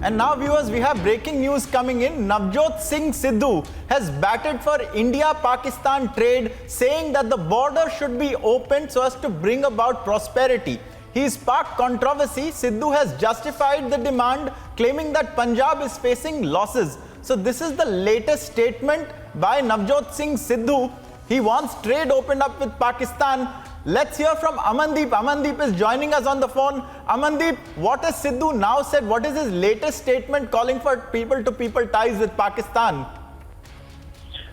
And now viewers, we have breaking news coming in. Navjot Singh Sidhu has batted for India-Pakistan trade, saying that the border should be opened so as to bring about prosperity. He sparked controversy. Sidhu has justified the demand, claiming that Punjab is facing losses. So this is the latest statement by Navjot Singh Sidhu. He wants trade opened up with Pakistan. Let's hear from Amandeep. Amandeep is joining us on the phone. Amandeep, what has Sidhu now said? What is his latest statement calling for people-to-people ties with Pakistan?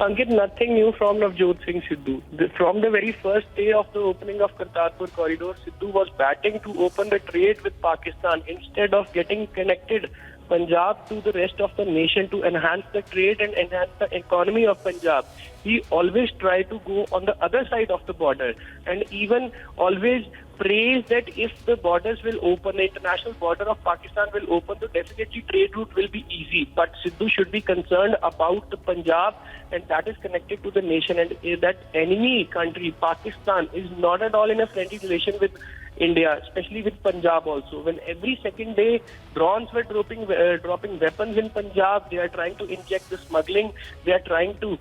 Ankit, nothing new from Navjot Singh Sidhu. From the very first day of the opening of Kartarpur corridor, Sidhu was batting to open the trade with Pakistan instead of getting connected Punjab to the rest of the nation to enhance the trade and enhance the economy of Punjab. He always tried to go on the other side of the border and even always praise that if the borders will open, the international border of Pakistan will open, the definitely trade route will be easy. But Sidhu should be concerned about the Punjab, and that is connected to the nation, and that enemy country, Pakistan, is not at all in a friendly relation with India, especially with Punjab also. When every second day drones were dropping weapons in Punjab, they are trying to inject the smuggling, they are trying to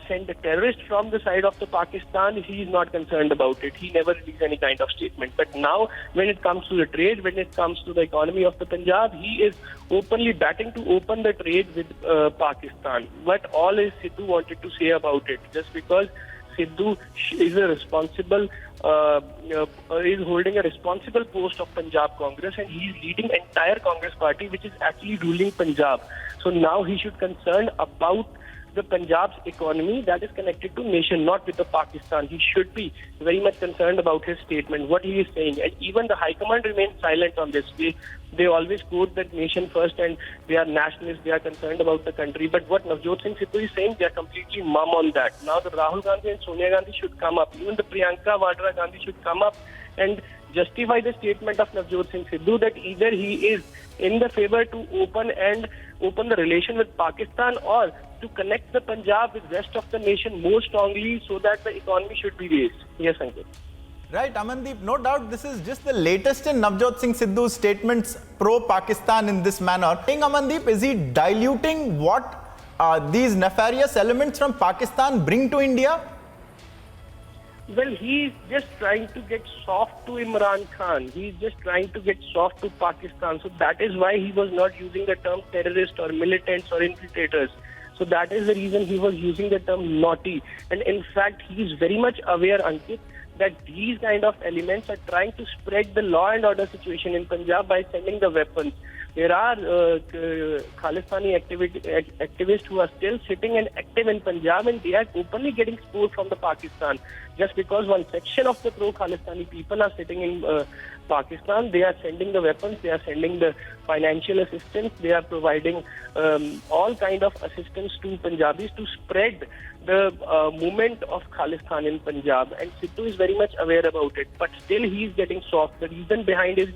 send the terrorists from the side of the Pakistan. He is not concerned about it. He never released any kind of statement. But now, when it comes to the trade, when it comes to the economy of the Punjab, he is openly batting to open the trade with Pakistan. What all is Sidhu wanted to say about it? Just because Sidhu is a responsible, is holding a responsible post of Punjab Congress, and he is leading entire Congress party, which is actually ruling Punjab. So now he should concern about the Punjab's economy that is connected to nation, not with the Pakistan. He should be very much concerned about his statement, what he is saying. And even the High Command remains silent on this. They always quote that nation first and they are nationalists, they are concerned about the country. But what Navjot Singh Sidhu is saying, they are completely mum on that. Now the Rahul Gandhi and Sonia Gandhi should come up. Even the Priyanka Vadra Gandhi should come up and justify the statement of Navjot Singh Sidhu that either he is in the favor to open the relation with Pakistan or to connect the Punjab with rest of the nation more strongly so that the economy should be raised. Yes, Ankit. Right, Amandeep, no doubt this is just the latest in Navjot Singh Sidhu's statements pro-Pakistan in this manner. Saying, Amandeep, is he diluting what these nefarious elements from Pakistan bring to India? Well, he's just trying to get soft to Imran Khan. He's just trying to get soft to Pakistan. So that is why he was not using the term terrorist or militants or infiltrators. So that is the reason he was using the term naughty. And in fact, he is very much aware, Ankit, that these kind of elements are trying to spread the law and order situation in Punjab by sending the weapons. There are Khalistani activists who are still sitting and active in Punjab, and they are openly getting support from the Pakistan. Just because one section of the pro-Khalistani people are sitting in Pakistan, they are sending the weapons, they are sending the financial assistance, they are providing all kind of assistance to Punjabis to spread the movement of Khalistan in Punjab. And Sidhu is very much aware about it, but still he is getting soft. The reason behind is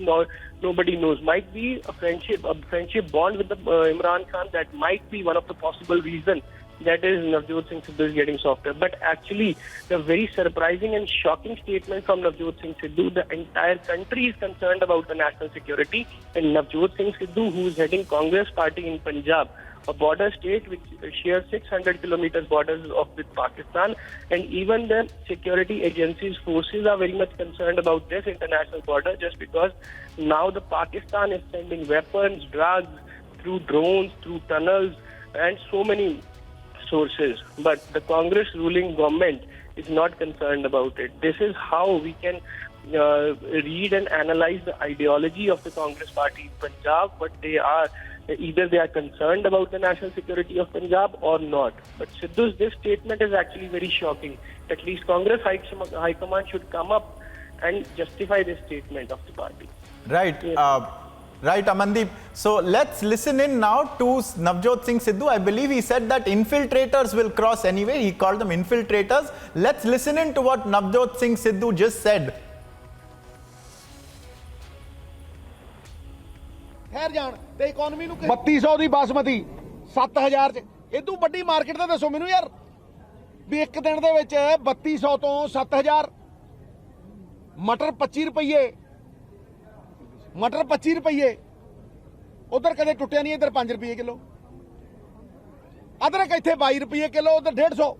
nobody knows. Might be a friendship bond with the Imran Khan. That might be one of the possible reasons. That is Navjot Singh Sidhu is getting softer. But actually, the very surprising and shocking statement from Navjot Singh Sidhu, the entire country is concerned about the national security. And Navjot Singh Sidhu, who is heading Congress party in Punjab, a border state which shares 600 kilometers borders with Pakistan, and even the security agencies, forces are very much concerned about this international border just because now the Pakistan is sending weapons, drugs, through drones, through tunnels, and so many sources. But the Congress ruling government is not concerned about it. This is how we can read and analyze the ideology of the Congress party in Punjab, but either they are concerned about the national security of Punjab or not. But Sidhu's this statement is actually very shocking. At least Congress High Command should come up and justify this statement of the party. Right. Yes. Right, Amandeep. So let's listen in now to Navjot Singh Sidhu. I believe he said that infiltrators will cross anyway. He called them infiltrators. Let's listen in to what Navjot Singh Sidhu just said. ठहर जान ते economy ਨੂੰ 3200 ਦੀ ਬਾਸਮਤੀ 7000 ਚ ਇਦੋਂ ਵੱਡੀ market ਦਾ ਦੱਸੋ ਮੈਨੂੰ ਯਾਰ ਵੀ ਇੱਕ ਦਿਨ ਦੇ ਵਿੱਚ 3200 ਤੋਂ 7000 ਮਟਰ 25 ਰੁਪਏ ਉਧਰ ਕਦੇ ਟੁੱਟਿਆ ਨਹੀਂ, ਇੱਧਰ 5 ਰੁਪਏ ਕਿਲੋ। ਅਦਰਕ ਇੱਥੇ 22 ਰੁਪਏ ਕਿਲੋ, ਉਧਰ 150।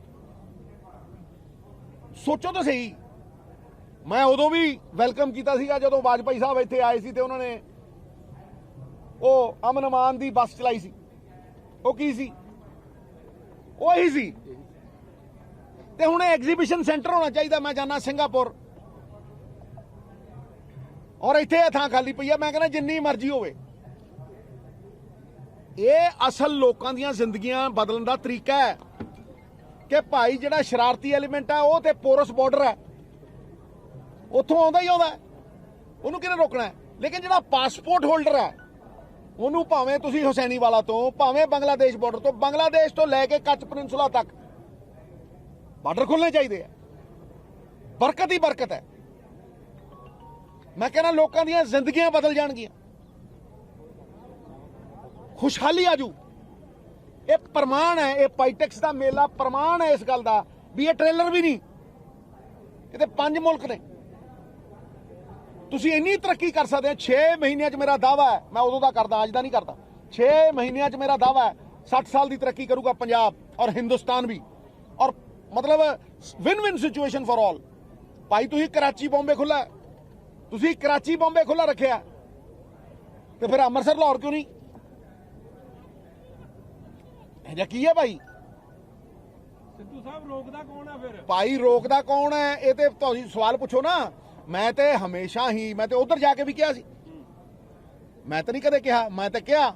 ਸੋਚੋ ਤਾਂ ਸਹੀ। ਮੈਂ ਉਦੋਂ ਵੀ ਵੈਲਕਮ ਕੀਤਾ ਸੀਗਾ ਜਦੋਂ ਵਾਜਪਾਈ ਸਾਹਿਬ ਇੱਥੇ ਆਏ ਸੀ ਤੇ ਉਹਨਾਂ ਨੇ ਉਹ ਅਮਨ ਅਮਾਨ ਦੀ ਬੱਸ ਚਲਾਈ ਸੀ। ਉਹ ਕੀ ਸੀ? ਉਹ ਇਹੀ ਸੀ। ਤੇ ਹੁਣ ਐਗਜ਼ੀਬਿਸ਼ਨ ਸੈਂਟਰ ਹੋਣਾ ਚਾਹੀਦਾ। ਮੈਂ ਜਾਣਾ ਸਿੰਗਾਪੁਰ, ਔਰ ਇੱਥੇ ਇਹ ਥਾਂ ਖਾਲੀ ਪਈ ਆ। ਮੈਂ ਕਹਿੰਦਾ ਜਿੰਨੀ ਮਰਜ਼ੀ ਹੋਵੇ, ਇਹ ਅਸਲ ਲੋਕਾਂ ਦੀਆਂ ਜ਼ਿੰਦਗੀਆਂ ਬਦਲਣ ਦਾ ਤਰੀਕਾ ਹੈ ਕਿ ਭਾਈ ਜਿਹੜਾ ਸ਼ਰਾਰਤੀ ਐਲੀਮੈਂਟ ਹੈ ਉਹ ਤੇ ਪੋਰਸ ਬਾਰਡਰ ਹੈ, ਉੱਥੋਂ ਆਉਂਦਾ ਹੀ ਆਉਂਦਾ, ਉਹਨੂੰ ਕਿਹਨੇ ਰੋਕਣਾ ਹੈ। ਲੇਕਿਨ ਜਿਹੜਾ ਪਾਸਪੋਰਟ ਹੋਲਡਰ ਹੈ ਉਹਨੂੰ ਭਾਵੇਂ ਤੁਸੀਂ ਹੁਸੈਨੀ ਵਾਲਾ ਤੋਂ, ਭਾਵੇਂ ਬੰਗਲਾਦੇਸ਼ ਬਾਰਡਰ ਤੋਂ, ਬੰਗਲਾਦੇਸ਼ ਤੋਂ ਲੈ ਕੇ ਕੱਚ ਪeninsula ਤੱਕ ਬਾਰਡਰ ਖੁੱਲ੍ਹਣੇ ਚਾਹੀਦੇ ਆ। ਬਰਕਤ ਹੀ ਬਰਕਤ ਹੈ। ਮੈਂ ਕਹਿੰਦਾ ਲੋਕਾਂ ਦੀਆਂ ਜ਼ਿੰਦਗੀਆਂ ਬਦਲ ਜਾਣਗੀਆਂ, ਖੁਸ਼ਹਾਲੀ ਆਜੂ। ਇਹ ਪ੍ਰਮਾਣ ਹੈ, ਇਹ ਪਾਈਟੈਕਸ ਦਾ ਮੇਲਾ ਪ੍ਰਮਾਣ ਹੈ ਇਸ ਗੱਲ ਦਾ ਵੀ ਇਹ ਟ੍ਰੇਲਰ ਵੀ ਨਹੀਂ, ਇਹ ਤੇ 5 ਮੁਲਕ ਨੇ। ਤੁਸੀਂ ਇੰਨੀ ਤਰੱਕੀ ਕਰ ਸਕਦੇ ਹੋ। 6 ਮਹੀਨਿਆਂ 'ਚ ਮੇਰਾ ਦਾਅਵਾ ਹੈ, ਮੈਂ ਉਦੋਂ ਦਾ ਕਰਦਾ, ਅੱਜ ਦਾ ਨਹੀਂ ਕਰਦਾ। 6 ਮਹੀਨਿਆਂ 'ਚ ਮੇਰਾ ਦਾਅਵਾ ਹੈ 60 ਸਾਲ ਦੀ ਤਰੱਕੀ ਕਰੂਗਾ ਪੰਜਾਬ ਔਰ ਹਿੰਦੁਸਤਾਨ ਵੀ, ਔਰ ਮਤਲਬ win win situation for all. ਭਾਈ ਤੁਸੀਂ ਕਰਾਚੀ ਬੰਬੇ ਖੁੱਲਾ, ਤੁਸੀਂ ਕਰਾਚੀ ਬੰਬੇ ਖੁੱਲਾ ਰੱਖਿਆ ਤੇ ਫਿਰ ਅੰਮ੍ਰਿਤਸਰ ਲਾਹੌਰ ਕਿਉਂ ਨਹੀਂ? ਇਹ ਕੀ ਹੈ ਭਾਈ? ਸਿੱਧੂ ਸਾਹਿਬ ਰੋਕਦਾ ਕੌਣ ਹੈ ਫਿਰ? ਭਾਈ ਰੋਕਦਾ ਕੌਣ ਹੈ? ਇਹ ਤੇ ਤੁਸੀਂ ਸਵਾਲ ਪੁੱਛੋ ਨਾ। ਮੈਂ ਤੇ ਹਮੇਸ਼ਾ ਹੀ, ਮੈਂ ਤੇ ਉਧਰ ਜਾ ਕੇ ਵੀ ਕਿਹਾ ਸੀ, ਮੈਂ ਤਾਂ ਨਹੀਂ ਕਦੇ ਕਿਹਾ, ਮੈਂ ਤਾਂ ਕਿਹਾ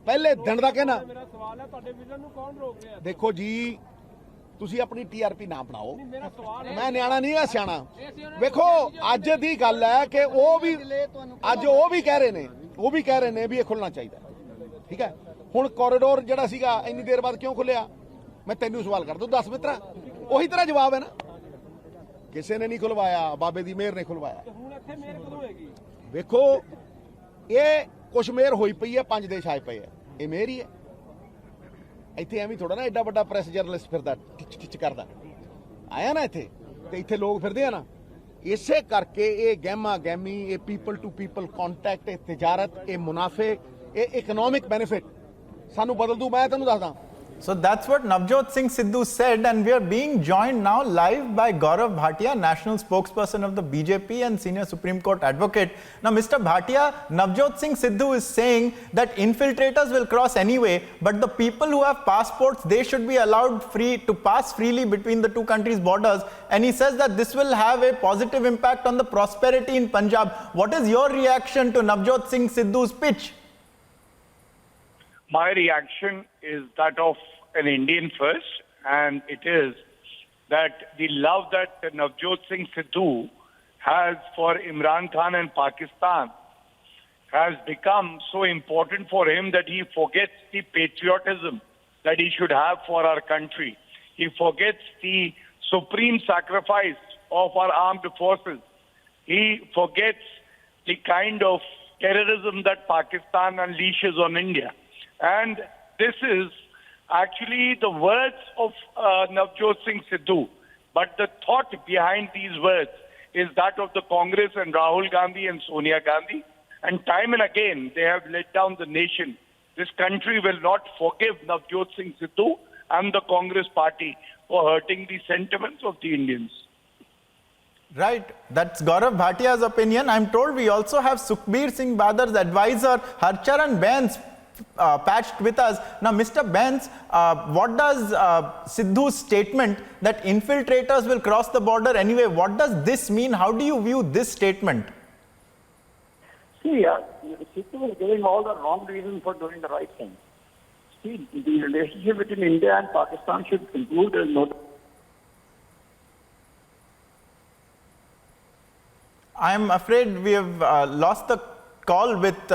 ਪਹਿਲੇ ਦਿਨ ਦਾ ਕਹਿਣਾ। ਮੇਰਾ ਸਵਾਲ ਹੈ ਤੁਹਾਡੇ ਵਿਜ਼ਨ ਨੂੰ ਕੌਣ ਰੋਕ ਰਿਹਾ? ਦੇਖੋ ਜੀ, ਤੁਸੀਂ ਆਪਣੀ TRP ਨਾ ਬਣਾਓ। ਮੇਰਾ ਸਵਾਲ ਮੈਂ ਨਿਆਣਾ ਨਹੀਂ ਆ, ਸਿਆਣਾ। ਵੇਖੋ ਅੱਜ ਦੀ ਗੱਲ ਹੈ ਕਿ ਉਹ ਵੀ ਅੱਜ ਉਹ ਵੀ ਕਹਿ ਰਹੇ ਨੇ ਵੀ ਇਹ ਖੁੱਲਣਾ ਚਾਹੀਦਾ। ਠੀਕ ਹੈ, ਹੁਣ ਕੋਰੀਡੋਰ ਜਿਹੜਾ ਸੀਗਾ ਇੰਨੀ ਦੇਰ ਬਾਅਦ ਕਿਉਂ ਖੁੱਲਿਆ? ਮੈਂ ਤੈਨੂੰ ਸਵਾਲ ਕਰ ਦੂੰ, ਦੱਸ ਮਿੱਤਰਾ। ਉਹੀ ਤਰ੍ਹਾਂ ਜਵਾਬ ਹੈ ਨਾ, ਕਿਸੇ ਨੇ ਨਹੀਂ ਖੁਲਵਾਇਆ, ਬਾਬੇ ਦੀ ਮਿਹਰ ਨੇ ਖੁਲਵਾਇਆ। ਹੁਣ ਇੱਥੇ ਮੇਰ ਕਦੋਂ ਹੋਏਗੀ? ਵੇਖੋ ਇਹ ਕੁਛ ਮਿਹਰ ਹੋਈ ਪਈ ਹੈ, 5 ਦੇਸ਼ ਆਏ ਪਏ ਆ, ਇਹ ਮਿਹਰ ਹੀ ਹੈ। ਇੱਥੇ ਐਵੇਂ ਥੋੜਾ ਨਾ ਐਡਾ ਵੱਡਾ ਪ੍ਰੈਸ ਜਰਨਲਿਸਟ ਫਿਰਦਾ ਟਿਚ ਕਰਦਾ ਆਇਆ ਨਾ ਇੱਥੇ, ਤੇ ਇੱਥੇ ਲੋਕ ਫਿਰਦੇ ਆ ਨਾ। ਇਸੇ ਕਰਕੇ ਇਹ ਗਹਿਮਾ ਗਹਿਮੀ, ਇਹ ਪੀਪਲ ਟੂ ਪੀਪਲ ਕੰਟੈਕਟ, ਇਹ ਤਿਜਾਰਤ, ਇਹ ਮੁਨਾਫੇ, ਇਹ ਇਕਨੋਮਿਕ ਬੈਨੀਫਿਟ ਸਾਨੂੰ ਬਦਲ ਦੂ। ਮੈਂ ਤੁਹਾਨੂੰ ਦੱਸਦਾ। So that's what Navjot Singh Sidhu said, and we are being joined now live by Gaurav Bhatia, national spokesperson of the BJP and senior Supreme Court advocate. Now, Mr. Bhatia, Navjot Singh Sidhu is saying that infiltrators will cross anyway, but the people who have passports, they should be allowed to pass freely between the two countries' borders. And he says that this will have a positive impact on the prosperity in Punjab. What is your reaction to Navjot Singh Sidhu's pitch? My reaction is that of an Indian first, and it is that the love that Navjot Singh Sidhu has for Imran Khan and Pakistan has become so important for him that he forgets the patriotism that he should have for our country. He forgets the supreme sacrifice of our armed forces. He forgets the kind of terrorism that Pakistan unleashes on India. And this is actually the words of Navjot Singh Sidhu. But the thought behind these words is that of the Congress and Rahul Gandhi and Sonia Gandhi. And time and again, they have let down the nation. This country will not forgive Navjot Singh Sidhu and the Congress party for hurting the sentiments of the Indians. Right, that's Gaurav Bhatia's opinion. I'm told we also have Sukhbir Singh Badar's advisor, Harcharan Bens, patched with us. Now, Mr. Bens, what does Sidhu's statement that infiltrators will cross the border anyway, what does this mean? How do you view this statement? See, Sidhu is giving all the wrong reasons for doing the right thing. See, the relationship between India and Pakistan should improve. There is no. I'm afraid we have lost the call with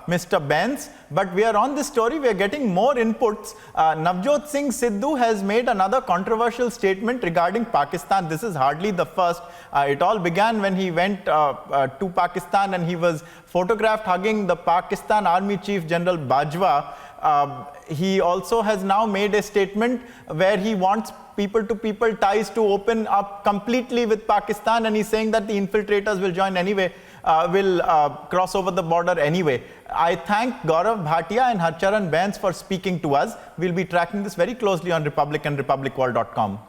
Mr. Bens, but we are on this story. We are getting more inputs. Navjot Singh Sidhu has made another controversial statement regarding Pakistan. This is hardly the first. It all began when he went to Pakistan and he was photographed hugging the Pakistan Army Chief General Bajwa. He also has now made a statement where he wants people-to-people ties to open up completely with Pakistan, and he's saying that the infiltrators will join anyway. will cross over the border anyway. I thank Gaurav Bhatia and Harcharan Bains for speaking to us. We'll be tracking this very closely on Republic and republicworld.com.